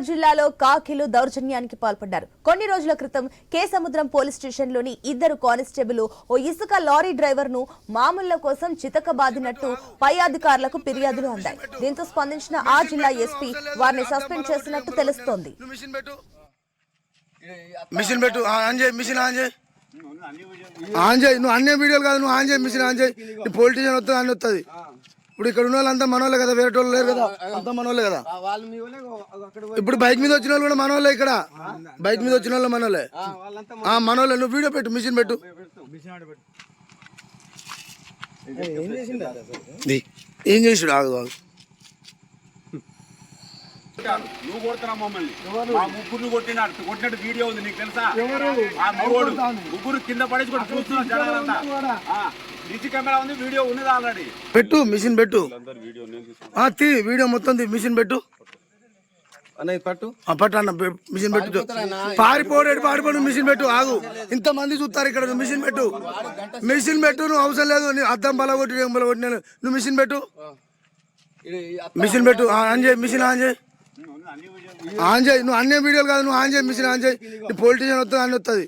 జిల్లాలో కాకిలు దౌర్జన్యానికి పాల్పడ్డారు. కొన్ని రోజుల క్రితం కేసముద్రం పోలీస్ స్టేషన్లోని ఇద్దరు కానిస్టేబుల్ ఓ ఇసుక లారీ డ్రైవర్ ను మామూళ్ల కోసం చితకబాదినట్టు పై అధికారులకు ఫిర్యాదులు అందాయి. దీంతో స్పందించిన ఆ జిల్లా ఎస్పీ వారిని సస్పెండ్ చేసినట్టు తెలుస్తోంది. నువ్వు అన్ని వీడియోలు కాదు, నువ్వు ఆన్ చేయి మిషన్ ఆన్ చేయి. పొలిటీషియన్ వస్తుంది అన్ని వస్తుంది. ఇప్పుడు ఇక్కడ ఉన్న వాళ్ళంతా మనోళ్ళే కదా, వేరే వాళ్ళు లేరు కదా, అంతా మనోళ్ళే కదా. ఇప్పుడు బైక్ మీద వచ్చిన వాళ్ళు కూడా మనోళ్ళే. ఇక్కడ బైక్ మీద వచ్చిన వాళ్ళు మనోళ్ళే, మనోళ్ళే. నువ్వు వీడియో పెట్టు, మిషన్ పెట్టు. ఏం చేసాడు? ఆగు ఆగు. నువ్వు కొడుతున్నా మమ్మల్ని, మా ముగ్గురు కొట్టినట్టు వీడియో ఉంది, నీకు తెలుసా? ముగ్గురు కింద పడేసి కూడా చూస్తున్నా జనాలంతా. డిసి కెమెరా ఉంది, వీడియో ఉన్నది ఆల్రెడీ. పెట్టు మిషన్ పెట్టు, వీడియో మొత్తం మిషన్ పెట్టు. పట్టు అన్న మిషన్ పెట్టు. పారిపోడు మిషన్ పెట్టు. ఆగు, ఇంత మంది చూస్తారు ఇక్కడ. నువ్వు మిషన్ పెట్టు, మిషన్ పెట్టు. నువ్వు అవసరం లేదు, నీ అద్దం బల కొట్టి నువ్వు మిషన్ పెట్టు, మిషన్ పెట్టు. ఆన్ చేయి, మిషన్ ఆన్ చేయి, ఆన్ చేయి. నువ్వు అన్ని వీడియోలు కాదు, నువ్వు ఆన్ చేయి, మిషన్ ఆన్ చేయి. పొలిటీషియన్ వస్తుంది అన్ని వస్తుంది.